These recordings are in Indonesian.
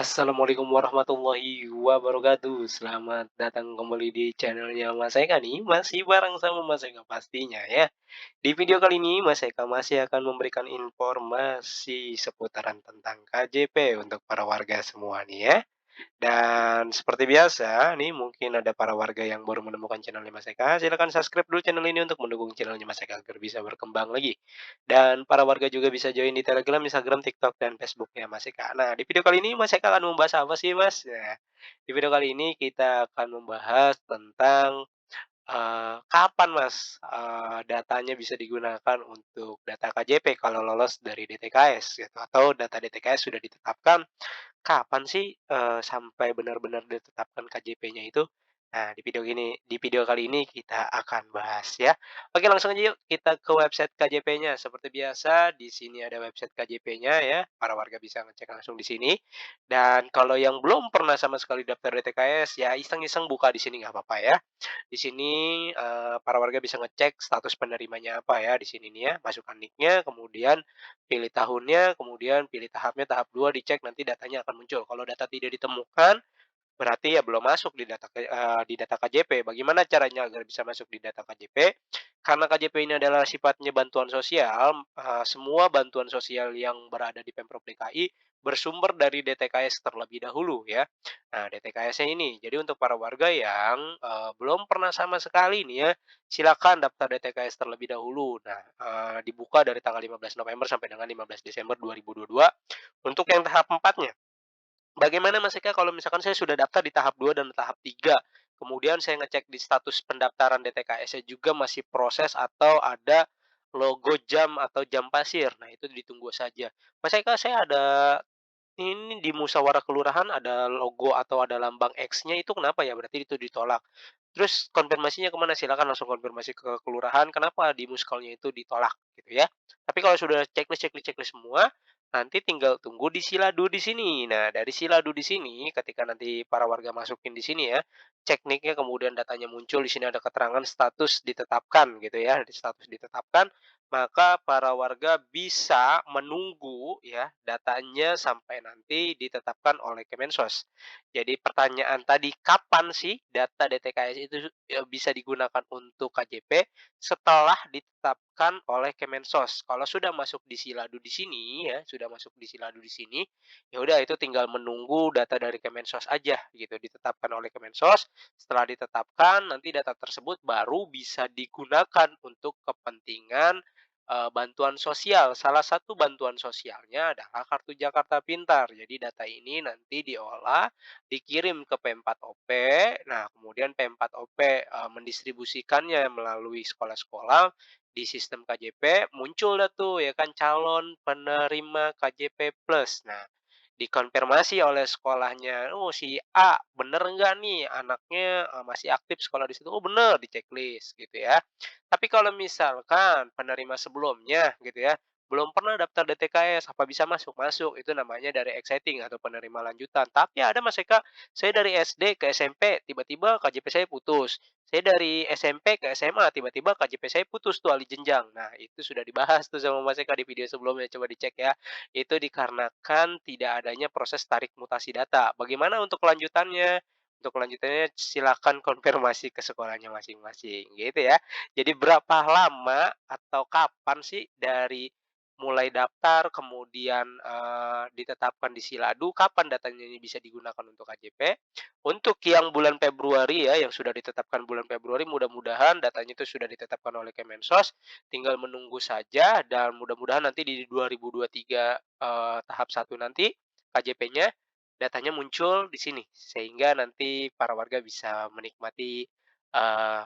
Assalamualaikum warahmatullahi wabarakatuh. Selamat datang kembali di channelnya Mas Eka nih, masih bareng sama Mas Eka pastinya ya. Di video kali ini Mas Eka masih akan memberikan informasi seputaran tentang KJP untuk para warga semua nih ya. Dan seperti biasa, nih mungkin ada para warga yang baru menemukan channelnya Mas Eka, silakan subscribe dulu channel ini untuk mendukung channelnya Mas Eka agar bisa berkembang lagi. Dan para warga juga bisa join di Telegram, Instagram, TikTok, dan Facebooknya Mas Eka. Nah, di video kali ini Mas Eka akan membahas apa sih Mas? Nah, di video kali ini kita akan membahas tentang kapan Mas, datanya bisa digunakan untuk data KJP kalau lolos dari DTKS gitu, atau data DTKS sudah ditetapkan, kapan sih, sampai benar-benar ditetapkan KJP-nya itu? Nah, di video kali ini kita akan bahas ya. Oke, langsung aja yuk kita ke website KJP-nya. Seperti biasa di sini ada website KJP-nya ya, para warga bisa ngecek langsung di sini. Dan kalau yang belum pernah sama sekali daftar DTKS, ya iseng-iseng buka di sini nggak apa-apa ya. Di sini, para warga bisa ngecek status penerimanya apa ya, di sini nih ya, masukkan NIK-nya, kemudian pilih tahunnya, kemudian pilih tahapnya, tahap 2 dicek nanti datanya akan muncul. Kalau data tidak ditemukan, berarti ya belum masuk di data KJP. Bagaimana caranya agar bisa masuk di data KJP? Karena KJP ini adalah sifatnya bantuan sosial, semua bantuan sosial yang berada di Pemprov DKI bersumber dari DTKS terlebih dahulu ya. Nah, DTKS-nya ini, jadi untuk para warga yang, belum pernah sama sekali nih ya, silakan daftar DTKS terlebih dahulu. Nah, dibuka dari tanggal 15 November sampai dengan 15 Desember 2022 untuk yang tahap 4-nya. Bagaimana Mas Eka kalau misalkan saya sudah daftar di tahap 2 dan tahap 3, kemudian saya ngecek di status pendaftaran DTKS-nya juga masih proses atau ada logo jam atau jam pasir. Nah, itu ditunggu saja. Mas Eka, saya ada ini di musyawarah kelurahan ada logo atau ada lambang X-nya itu kenapa ya? Berarti itu ditolak. Terus konfirmasinya kemana? Silakan langsung konfirmasi ke kelurahan, kenapa di muskalnya itu ditolak gitu ya. Tapi kalau sudah checklist semua, nanti tinggal tunggu di Siladu di sini. Nah, dari Siladu di sini ketika nanti para warga masukin di sini ya, cek NIK-nya kemudian datanya muncul, di sini ada keterangan status ditetapkan gitu ya, di status ditetapkan, maka para warga bisa menunggu ya datanya sampai nanti ditetapkan oleh Kemensos. Jadi pertanyaan tadi, kapan sih data DTKS itu bisa digunakan untuk KJP? Setelah ditetapkan oleh Kemensos. Kalau sudah masuk di Siladu di sini ya, sudah masuk di Siladu di sini, ya udah itu tinggal menunggu data dari Kemensos aja gitu, ditetapkan oleh Kemensos. Setelah ditetapkan, nanti data tersebut baru bisa digunakan untuk kepentingan bantuan sosial. Salah satu bantuan sosialnya adalah Kartu Jakarta Pintar. Jadi data ini nanti diolah, dikirim ke P4OP. Nah, kemudian P4OP mendistribusikannya melalui sekolah-sekolah di sistem KJP, muncul dah tuh ya kan calon penerima KJP Plus. Nah, dikonfirmasi oleh sekolahnya, "Oh, si A bener nggak nih anaknya, masih aktif sekolah di situ?" "Oh, bener," di checklist gitu ya. Tapi kalau misalkan penerima sebelumnya gitu ya, belum pernah daftar DTKS, apa bisa masuk? Masuk, itu namanya dari exciting atau penerima lanjutan. Tapi ada Mas Eka, saya dari SD ke SMP tiba-tiba KJP saya putus. Saya dari SMP ke SMA tiba-tiba KJP saya putus tuh alih jenjang. Nah, itu sudah dibahas tuh sama Mas Eka di video sebelumnya, coba dicek ya. Itu dikarenakan tidak adanya proses tarik mutasi data. Bagaimana untuk kelanjutannya? Untuk kelanjutannya silakan konfirmasi ke sekolahnya masing-masing, gitu ya. Jadi berapa lama atau kapan sih dari mulai daftar kemudian, ditetapkan di Siladu, kapan datanya ini bisa digunakan untuk KJP? Untuk yang bulan Februari ya, yang sudah ditetapkan bulan Februari, mudah-mudahan datanya itu sudah ditetapkan oleh Kemensos, tinggal menunggu saja dan mudah-mudahan nanti di 2023, tahap 1 nanti KJP-nya datanya muncul di sini, sehingga nanti para warga bisa menikmati, eee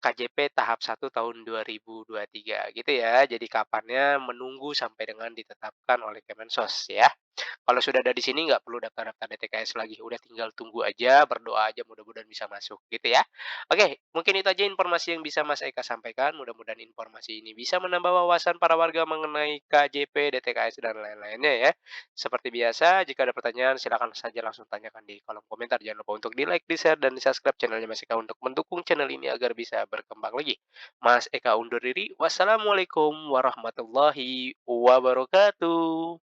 KJP tahap 1 tahun 2023 gitu ya. Jadi kapannya menunggu sampai dengan ditetapkan oleh Kemensos ya. Kalau sudah ada di sini nggak perlu daftar-daftar DTKS lagi, udah tinggal tunggu aja, berdoa aja mudah-mudahan bisa masuk gitu ya. Oke, mungkin itu aja informasi yang bisa Mas Eka sampaikan, mudah-mudahan informasi ini bisa menambah wawasan para warga mengenai KJP, DTKS, dan lain-lainnya ya. Seperti biasa, jika ada pertanyaan silakan saja langsung tanyakan di kolom komentar. Jangan lupa untuk di-like, di-share, dan di-subscribe channelnya Mas Eka untuk mendukung channel ini agar bisa berkembang lagi. Mas Eka undur diri. Wassalamualaikum warahmatullahi wabarakatuh.